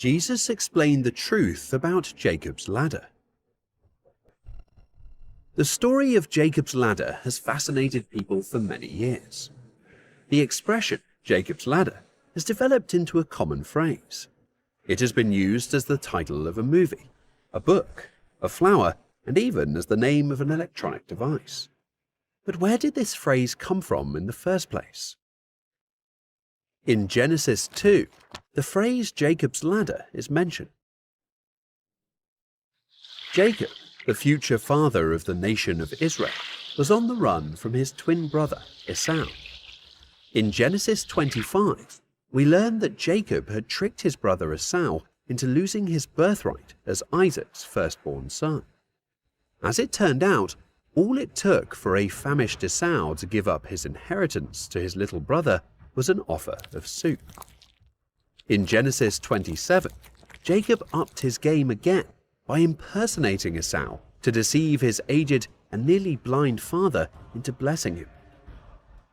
Jesus explained the truth about Jacob's ladder. The story of Jacob's ladder has fascinated people for many years. The expression, Jacob's ladder, has developed into a common phrase. It has been used as the title of a movie, a book, a flower, and even as the name of an electronic device. But where did this phrase come from in the first place? In Genesis 2, the phrase Jacob's ladder is mentioned. Jacob, the future father of the nation of Israel, was on the run from his twin brother Esau. In Genesis 25, we learn that Jacob had tricked his brother Esau into losing his birthright as Isaac's firstborn son. As it turned out, all it took for a famished Esau to give up his inheritance to his little brother was an offer of soup. In Genesis 27, Jacob upped his game again by impersonating Esau to deceive his aged and nearly blind father into blessing him.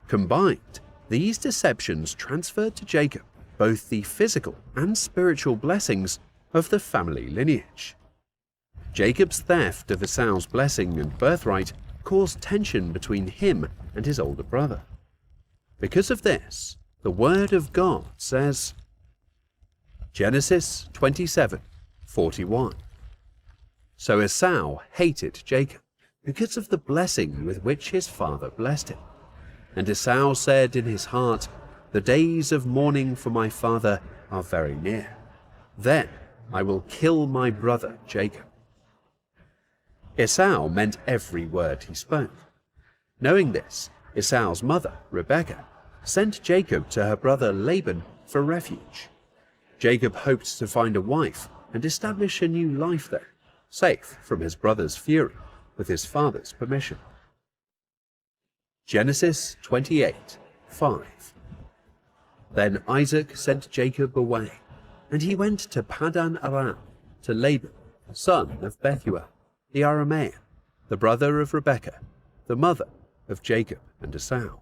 Combined, these deceptions transferred to Jacob both the physical and spiritual blessings of the family lineage. Jacob's theft of Esau's blessing and birthright caused tension between him and his older brother. Because of this, the Word of God says, Genesis 27:41. So Esau hated Jacob because of the blessing with which his father blessed him. And Esau said in his heart, "The days of mourning for my father are very near. Then I will kill my brother Jacob." Esau meant every word he spoke. Knowing this, Esau's mother, Rebekah, sent Jacob to her brother Laban for refuge. Jacob hoped to find a wife and establish a new life there, safe from his brother's fury, with his father's permission. Genesis 28:5. Then Isaac sent Jacob away, and he went to Paddan Aram, to Laban, son of Bethuel, the Aramean, the brother of Rebekah, the mother of Jacob and Esau.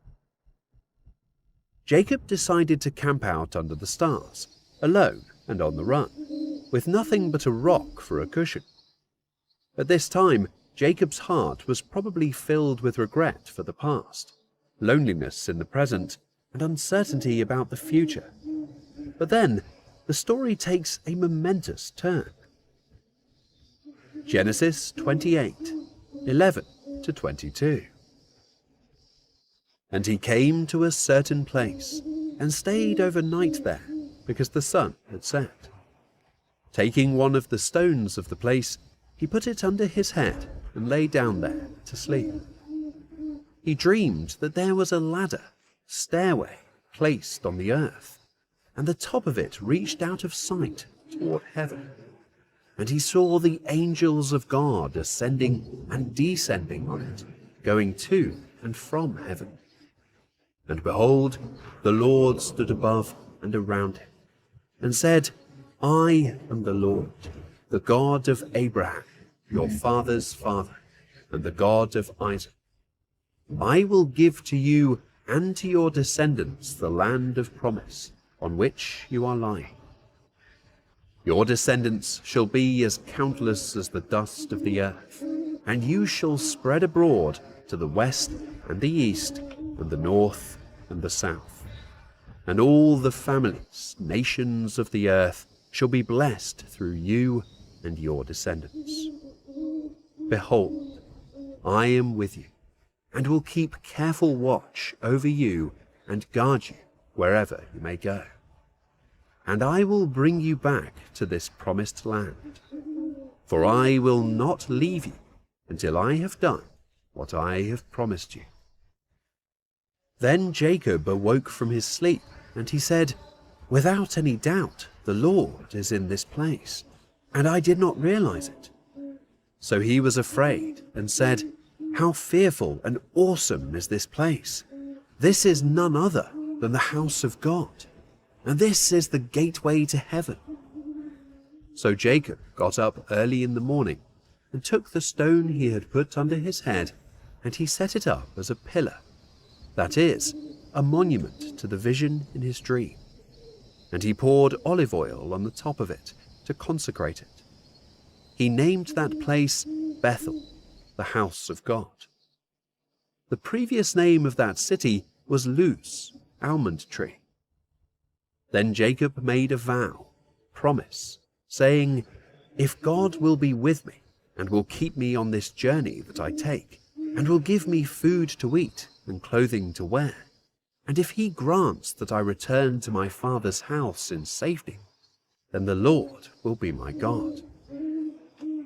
Jacob decided to camp out under the stars, alone and on the run, with nothing but a rock for a cushion. At this time, Jacob's heart was probably filled with regret for the past, loneliness in the present, and uncertainty about the future. But then, the story takes a momentous turn. Genesis 28:11-22. And he came to a certain place, and stayed overnight there, because the sun had set. Taking one of the stones of the place, he put it under his head, and lay down there to sleep. He dreamed that there was a ladder, stairway, placed on the earth, and the top of it reached out of sight toward heaven. And he saw the angels of God ascending and descending on it, going to and from heaven. And behold, the Lord stood above and around him, and said, "I am the Lord, the God of Abraham, your father's father, and the God of Isaac. I will give to you and to your descendants the land of promise, on which you are lying. Your descendants shall be as countless as the dust of the earth, and you shall spread abroad to the west and the east, and the north and the south. And all the families, nations of the earth, shall be blessed through you and your descendants. Behold, I am with you, and will keep careful watch over you and guard you wherever you may go. And I will bring you back to this promised land, for I will not leave you until I have done what I have promised you." Then Jacob awoke from his sleep, and he said, "Without any doubt, the Lord is in this place, and I did not realize it." So he was afraid and said, "How fearful and awesome is this place! This is none other than the house of God, and this is the gateway to heaven." So Jacob got up early in the morning and took the stone he had put under his head, and he set it up as a pillar, that is, a monument to the vision in his dream. and he poured olive oil on the top of it to consecrate it. He named that place Bethel, the house of God. The previous name of that city was Luz, almond tree. Then Jacob made a vow, promise, saying, "If God will be with me and will keep me on this journey that I take, and will give me food to eat and clothing to wear, and if he grants that I return to my father's house in safety, then the Lord will be my God.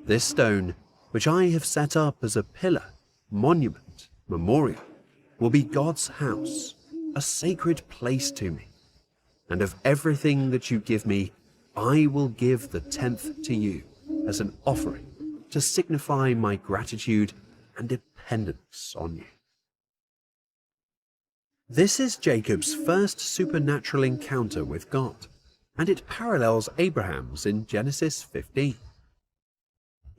This stone, which I have set up as a pillar, monument, memorial, will be God's house, a sacred place to me. And of everything that you give me, I will give the 10th to you as an offering to signify my gratitude and dependence on you." This is Jacob's first supernatural encounter with God, and it parallels Abraham's in Genesis 15.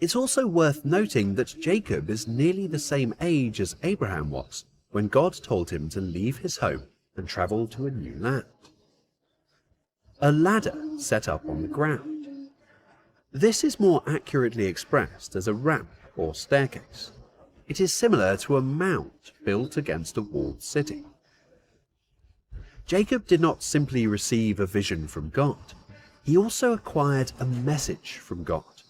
It's also worth noting that Jacob is nearly the same age as Abraham was when God told him to leave his home and travel to a new land. A ladder set up on the ground. This is more accurately expressed as a ramp or staircase. It is similar to a mount built against a walled city. Jacob did not simply receive a vision from God, he also acquired a message from God.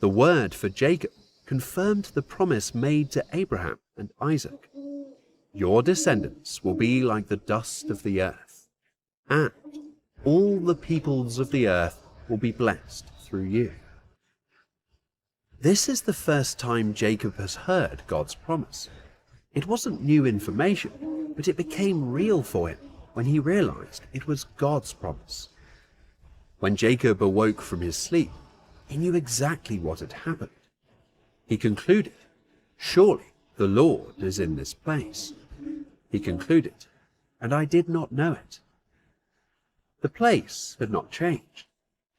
The word for Jacob confirmed the promise made to Abraham and Isaac. Your descendants will be like the dust of the earth, and all the peoples of the earth will be blessed through you. This is the first time Jacob has heard God's promise. It wasn't new information, but it became real for him when he realized it was God's promise. When Jacob awoke from his sleep, he knew exactly what had happened. He concluded, "Surely the Lord is in this place." He concluded, "And I did not know it." The place had not changed.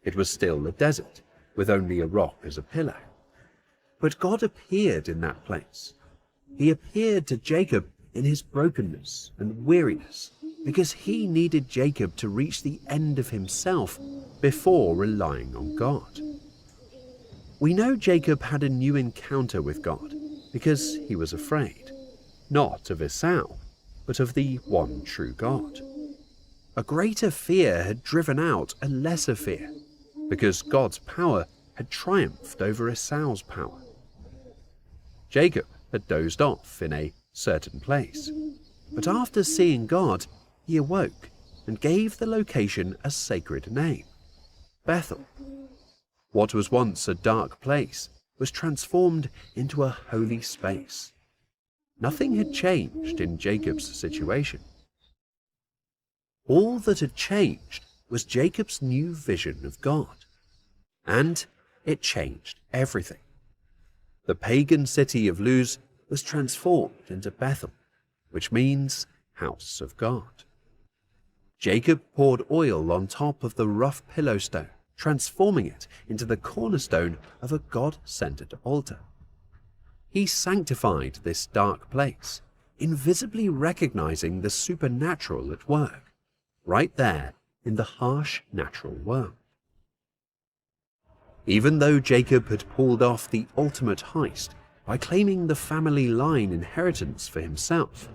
It was still a desert, with only a rock as a pillar. But God appeared in that place. He appeared to Jacob in his brokenness and weariness, because he needed Jacob to reach the end of himself before relying on God. We know Jacob had a new encounter with God because he was afraid, not of Esau, but of the one true God. A greater fear had driven out a lesser fear, because God's power had triumphed over Esau's power. Jacob had dozed off in a certain place, but after seeing God, he awoke and gave the location a sacred name, Bethel. What was once a dark place was transformed into a holy space. Nothing had changed in Jacob's situation. All that had changed was Jacob's new vision of God, and it changed everything. The pagan city of Luz was transformed into Bethel, which means house of God. Jacob poured oil on top of the rough pillow stone, transforming it into the cornerstone of a God-centered altar. He sanctified this dark place, invisibly recognizing the supernatural at work, right there in the harsh natural world. Even though Jacob had pulled off the ultimate heist by claiming the family line inheritance for himself,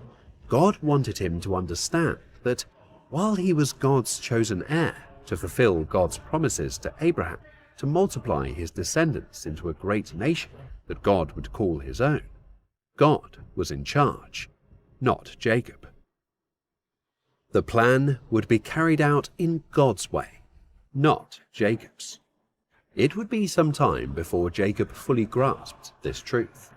God wanted him to understand that while he was God's chosen heir to fulfill God's promises to Abraham to multiply his descendants into a great nation that God would call his own, God was in charge, not Jacob. The plan would be carried out in God's way, not Jacob's. It would be some time before Jacob fully grasped this truth.